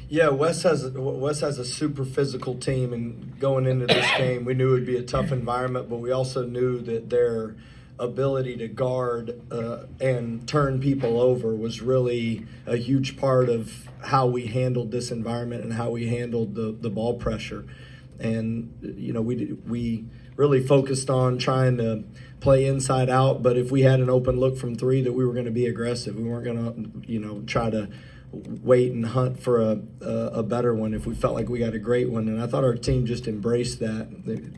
Yeah, Wes has a super physical team, and going into this game, we knew it would be a tough environment, but we also knew that their ability to guard and turn people over was really a huge part of how we handled this environment and how we handled the ball pressure. And we really focused on trying to play inside out, but if we had an open look from three, that we were going to be aggressive. We weren't going to try to wait and hunt for a better one if we felt like we got a great one. And I thought our team just embraced that.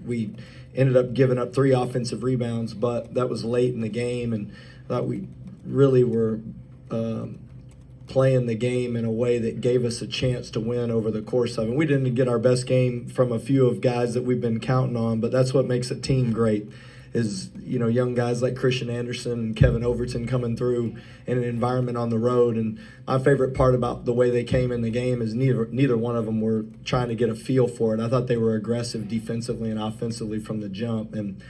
We ended up giving up 3 offensive rebounds, but that was late in the game, and I thought we really were playing the game in a way that gave us a chance to win over the course of it. We didn't get our best game from a few of guys that we've been counting on, but that's what makes a team great, is young guys like Christian Anderson and Kevin Overton coming through in an environment on the road. And my favorite part about the way they came in the game is neither one of them were trying to get a feel for it. I thought they were aggressive defensively and offensively from the jump. And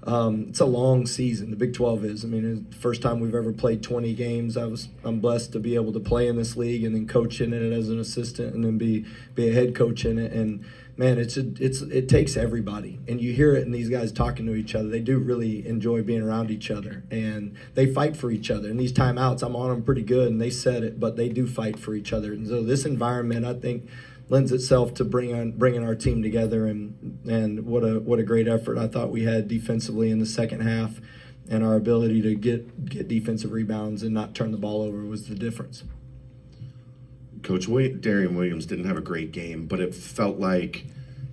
it's a long season. The Big 12 is. I mean, it's the first time we've ever played 20 games. I'm blessed to be able to play in this league and then coach in it as an assistant and then be a head coach in it. And man, it takes everybody, and you hear it in these guys talking to each other. They do really enjoy being around each other, and they fight for each other. And these timeouts, I'm on them pretty good, and they said it, but they do fight for each other. And so this environment, I think, lends itself to bringing our team together, and what a great effort I thought we had defensively in the second half, and our ability to get defensive rebounds and not turn the ball over was the difference. Coach Darian Williams didn't have a great game, but it felt like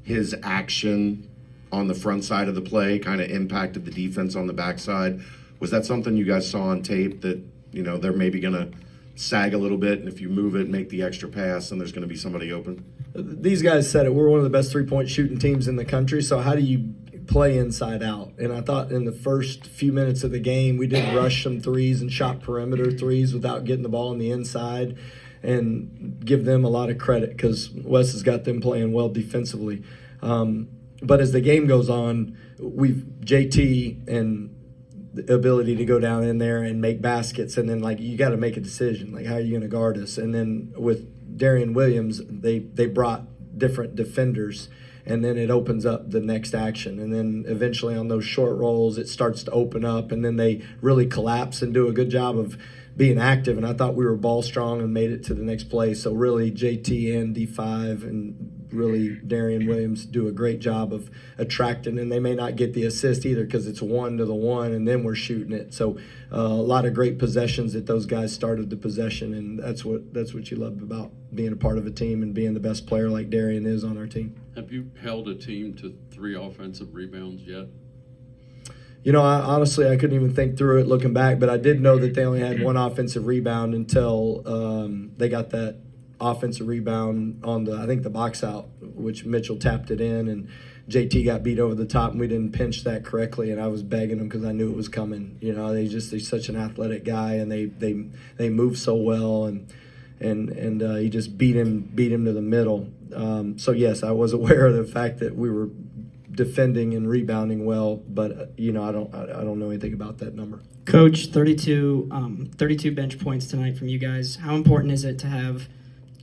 his action on the front side of the play kind of impacted the defense on the backside. Was that something you guys saw on tape, that they're maybe going to sag a little bit, and if you move it, make the extra pass, and there's going to be somebody open? These guys said it. We're one of the best three-point shooting teams in the country, so how do you play inside out? And I thought in the first few minutes of the game, we did rush some threes and shot perimeter threes without getting the ball on the inside, and give them a lot of credit because Wes has got them playing well defensively. But as the game goes on, we've JT and the ability to go down in there and make baskets, and then you got to make a decision, how are you going to guard us? And then with Darian Williams, they brought different defenders, and then it opens up the next action. And then eventually on those short rolls, it starts to open up, and then they really collapse and do a good job of being active. And I thought we were ball strong and made it to the next play. So really JT and D5 and really Darian Williams do a great job of attracting, and they may not get the assist either because it's 1-to-1 and then we're shooting it. So a lot of great possessions that those guys started the possession, and that's what you love about being a part of a team and being the best player like Darian is on our team. Have you held a team to 3 offensive rebounds yet? Honestly, I couldn't even think through it looking back, but I did know that they only had 1 offensive rebound until they got that offensive rebound on the box out, which Mitchell tapped it in, and JT got beat over the top, and we didn't pinch that correctly, and I was begging them because I knew it was coming. They're such an athletic guy, and they move so well, and he just beat him to the middle. So yes, I was aware of the fact that we were defending and rebounding well, but I don't know anything about that number. Coach, 32 bench points tonight from you guys. How important is it to have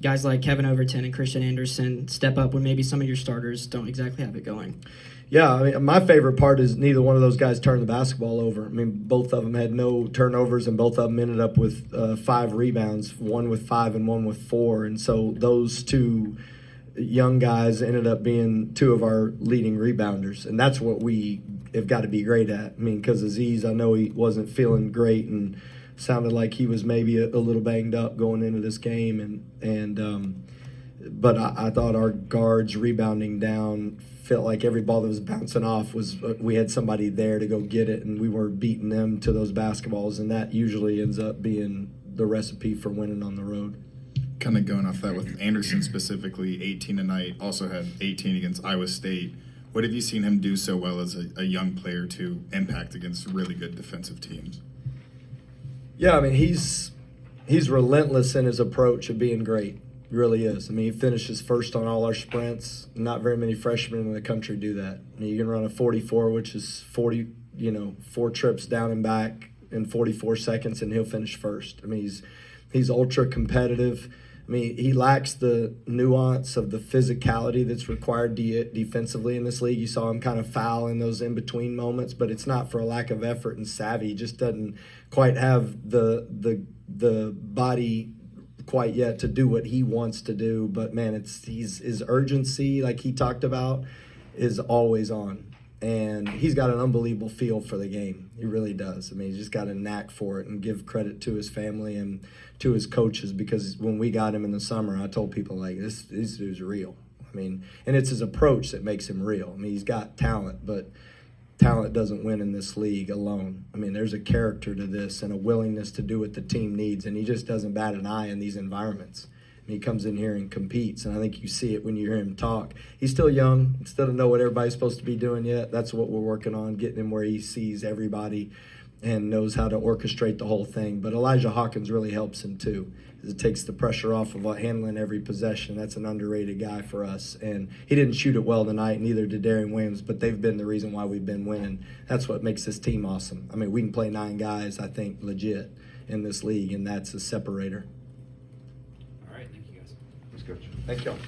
guys like Kevin Overton and Christian Anderson step up when maybe some of your starters don't exactly have it going? Yeah, my favorite part is neither one of those guys turned the basketball over. Both of them had no turnovers, and both of them ended up with 5 rebounds, one with 5 and one with 4. And so those 2 young guys ended up being 2 of our leading rebounders, and that's what we have got to be great at. Because Aziz, I know he wasn't feeling great and sounded like he was maybe a little banged up going into this game, but I thought our guards rebounding down felt like every ball that was bouncing off was we had somebody there to go get it, and we were beating them to those basketballs, and that usually ends up being the recipe for winning on the road. Kind of going off that with Anderson specifically, 18 tonight, also had 18 against Iowa State. What have you seen him do so well as a young player to impact against really good defensive teams? Yeah, he's relentless in his approach of being great. He really is. He finishes first on all our sprints. Not very many freshmen in the country do that. You can run a 44, which is 40, 4 trips down and back in 44 seconds, and he'll finish first. He's ultra competitive. I mean, he lacks the nuance of the physicality that's required defensively in this league. You saw him kind of foul in those in-between moments, but it's not for a lack of effort and savvy. He just doesn't quite have the body quite yet to do what he wants to do. But man, his urgency, like he talked about, is always on. And he's got an unbelievable feel for the game. He really does. I mean, he's just got a knack for it, and give credit to his family and to his coaches, because when we got him in the summer, I told people, like, this dude's real. I mean, and it's his approach that makes him real. I mean, he's got talent, but talent doesn't win in this league alone. I mean, there's a character to this and a willingness to do what the team needs, and he just doesn't bat an eye in these environments. He comes in here and competes, and I think you see it when you hear him talk. He's still young, still doesn't know what everybody's supposed to be doing yet. That's what we're working on, getting him where he sees everybody and knows how to orchestrate the whole thing. But Elijah Hawkins really helps him too. It takes the pressure off of handling every possession. That's an underrated guy for us. And he didn't shoot it well tonight, neither did Darian Williams, but they've been the reason why we've been winning. That's what makes this team awesome. I mean, we can play 9 guys, I think, legit in this league, and that's a separator. All right, thank you guys. Thanks, Coach. Thank y'all.